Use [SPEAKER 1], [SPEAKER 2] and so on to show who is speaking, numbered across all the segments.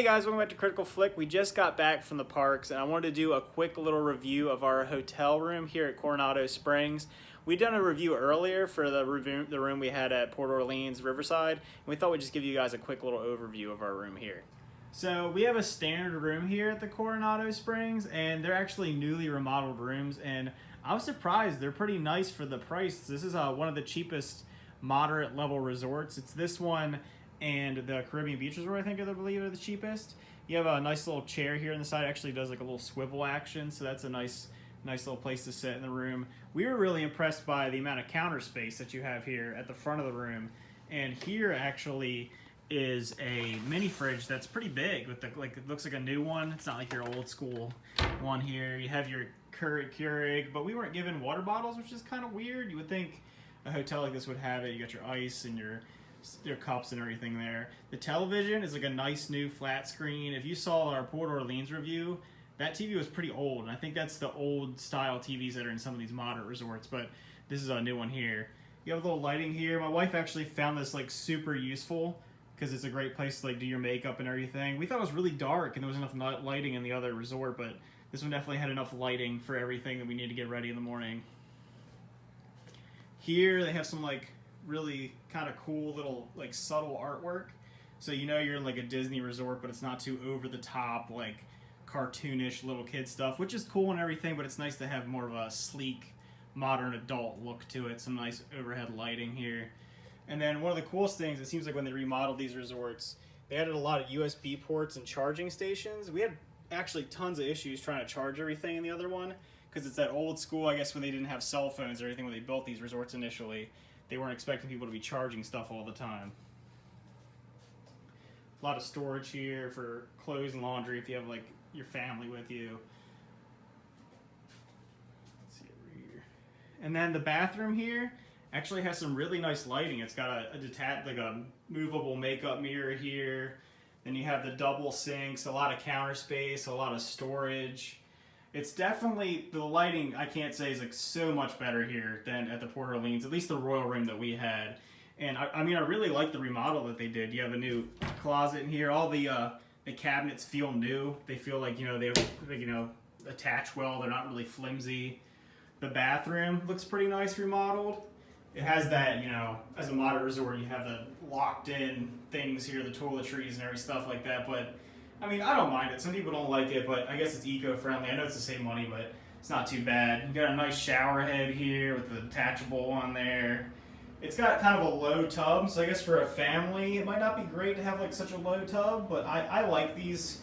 [SPEAKER 1] Hey guys, welcome back to Critical Flick. We just got back from the parks and I wanted to do a quick little review of our hotel room here at Coronado Springs. We'd done a review earlier for the room we had at Port Orleans Riverside, and we thought we'd just give you guys a quick little overview of our room here. So we have a standard room here at the Coronado Springs, and they're actually newly remodeled rooms, and I was surprised. They're pretty nice for the price. This is one of the cheapest moderate level resorts. It's this one and the Caribbean Beach Resort, I believe are the cheapest. You have a nice little chair here on the side. It actually does like a little swivel action, so that's a nice little place to sit in the room. We were really impressed by the amount of counter space that you have here at the front of the room. And here actually is a mini fridge that's pretty big with it looks like a new one. It's not like your old school one here. You have your Keurig, but we weren't given water bottles, which is kind of weird. You would think a hotel like this would have it. You got your ice and your cups and everything there. The television is like a nice new flat screen. If you saw our Port Orleans review, that TV was pretty old, and I think that's the old style TVs that are in some of these moderate resorts, but this is a new one here. You have a little lighting here. My wife actually found this like super useful because it's a great place to like do your makeup and everything. We thought it was really dark and there was enough lighting in the other resort, but this one definitely had enough lighting for everything that we need to get ready in the morning. Here they have some like really kind of cool little like subtle artwork, so you know you're in like a Disney resort, but it's not too over the top like cartoonish little kid stuff, which is cool and everything, but it's nice to have more of a sleek modern adult look to it. Some nice overhead lighting here. And then one of the coolest things, it seems like when they remodeled these resorts, they added a lot of USB ports and charging stations. We had actually tons of issues trying to charge everything in the other one because it's that old school, I guess, when they didn't have cell phones or anything when they built these resorts initially. They weren't expecting people to be charging stuff all the time. A lot of storage here for clothes and laundry if you have like your family with you. Let's see over here. And then the bathroom here actually has some really nice lighting. It's got a detached, like a movable makeup mirror here. Then you have the double sinks, a lot of counter space, a lot of storage. It's definitely, the lighting, I can't say, is like so much better here than at the Port Orleans, at least the Royal Room that we had. And I mean, I really like the remodel that they did. You have a new closet in here. All the cabinets feel new. They feel like, you know, they attach well. They're not really flimsy. The bathroom looks pretty nice remodeled. It has that, you know, as a moderate resort, you have the locked in things here, the toiletries and every stuff like that, but I mean, I don't mind it. Some people don't like it, but I guess it's eco-friendly. I know it's the same money, but it's not too bad. You got a nice shower head here with the detachable one there. It's got kind of a low tub, so I guess for a family, it might not be great to have like such a low tub, but I like these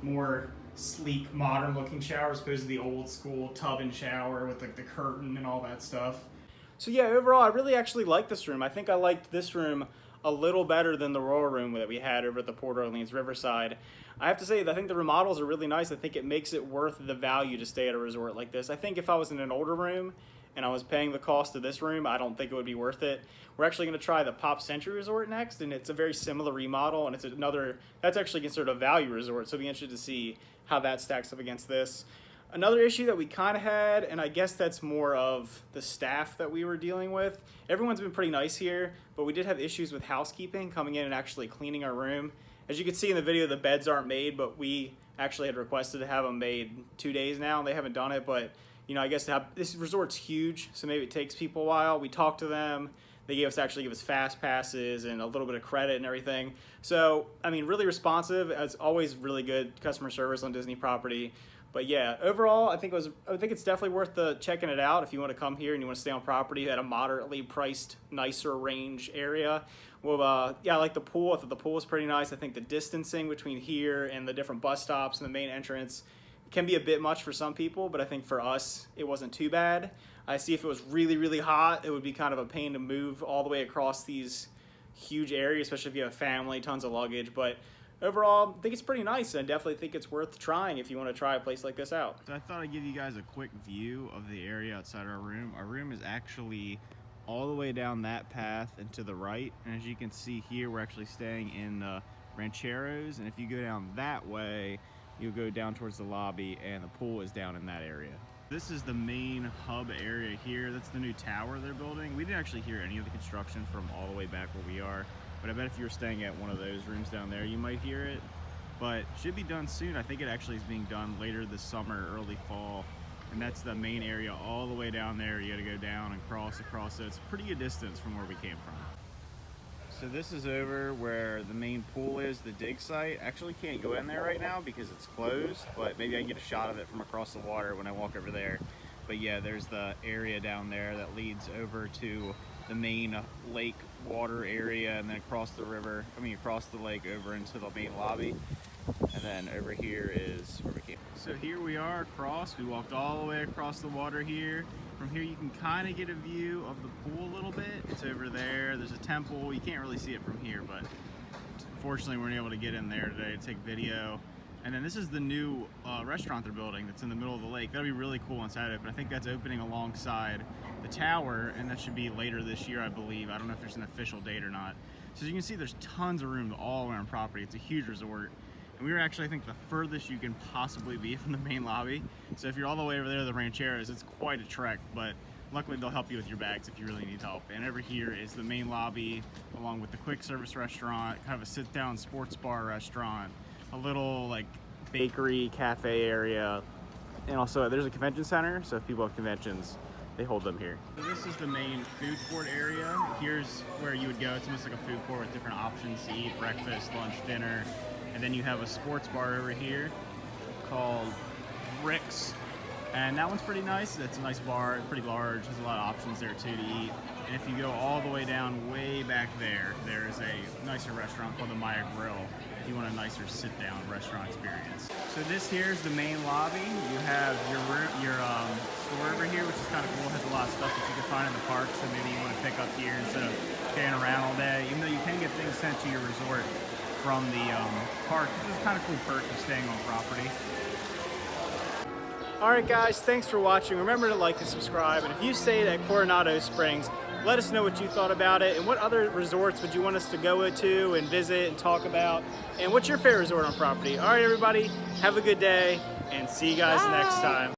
[SPEAKER 1] more sleek, modern-looking showers as opposed to the old school tub and shower with like the curtain and all that stuff. So yeah, overall, I really actually like this room. I think I liked this room a little better than the Royal Room that we had over at the Port Orleans Riverside. I have to say, I think the remodels are really nice. I think it makes it worth the value to stay at a resort like this. I think if I was in an older room and I was paying the cost of this room, I don't think it would be worth it. We're actually going to try the Pop Century Resort next, and it's a very similar remodel, and it's that's actually considered a value resort, so I'll be interested to see how that stacks up against this. Another issue that we kind of had, and I guess that's more of the staff that we were dealing with. Everyone's been pretty nice here, but we did have issues with housekeeping coming in and actually cleaning our room. As you can see in the video, the beds aren't made, but we actually had requested to have them made 2 days now, and they haven't done it. But you know, I guess this resort's huge, so maybe it takes people a while. We talked to them. They actually gave us fast passes and a little bit of credit and everything. So, I mean, really responsive. As always, really good customer service on Disney property. But yeah, overall, I think it's definitely worth checking it out if you want to come here and you want to stay on property at a moderately priced, nicer range area. Well, yeah, I like the pool. I thought the pool was pretty nice. I think the distancing between here and the different bus stops and the main entrance can be a bit much for some people, but I think for us, it wasn't too bad. I see if it was really, really hot, it would be kind of a pain to move all the way across these huge areas, especially if you have a family, tons of luggage. But overall, I think it's pretty nice, and I definitely think it's worth trying if you want to try a place like this out. So I thought I'd give you guys a quick view of the area outside our room. Our room is actually all the way down that path and to the right, and as you can see here, we're actually staying in the Rancheros, and if you go down that way, you'll go down towards the lobby, and the pool is down in that area. This is the main hub area here. That's the new tower they're building. We didn't actually hear any of the construction from all the way back where we are, but I bet if you were staying at one of those rooms down there, you might hear it. but should be done soon. I think it actually is being done later this summer, early fall. And that's the main area all the way down there. You gotta go down and cross across, so it's a pretty good distance from where we came from. So this is over where the main pool is, the dig site. Actually can't go in there right now because it's closed, but maybe I can get a shot of it from across the water when I walk over there. But yeah, there's the area down there that leads over to the main lake water area, and then across the river, across the lake over into the main lobby. And then over here is where we came. So here we are across. We walked all the way across the water here. From here you can kind of get a view of the pool a little bit. It's over there. There's a temple. You can't really see it from here, but unfortunately we weren't able to get in there today to take video. And then this is the new restaurant they're building that's in the middle of the lake. That'll be really cool inside it, but I think that's opening alongside the tower, and that should be later this year, I believe. I don't know if there's an official date or not. So as you can see, there's tons of room all around property. It's a huge resort. And we were actually, I think, the furthest you can possibly be from the main lobby. So if you're all the way over there to the rancheros, it's quite a trek, but luckily they'll help you with your bags if you really need help. And over here is the main lobby, along with the quick service restaurant, kind of a sit-down sports bar restaurant, a little like bakery, cafe area, and also there's a convention center, so if people have conventions, they hold them here. So this is the main food court area. Here's where you would go. It's almost like a food court with different options to eat, breakfast, lunch, dinner. And then you have a sports bar over here called Rick's. And that one's pretty nice. It's a nice bar, pretty large. There's a lot of options there too to eat. And if you go all the way down way back there, there's a nicer restaurant called the Maya Grill if you want a nicer sit-down restaurant experience. So this here is the main lobby. You have your store over here, which is kind of cool. It has a lot of stuff that you can find in the park, so maybe you want to pick up here instead of carrying around all day. Even though you can get things sent to your resort from the park. This is kind of cool perk of staying on property. Alright guys, thanks for watching. Remember to like and subscribe, and if you stayed at Coronado Springs, let us know what you thought about it, and what other resorts would you want us to go to and visit and talk about, and what's your favorite resort on property. Alright everybody, have a good day, and see you guys next time.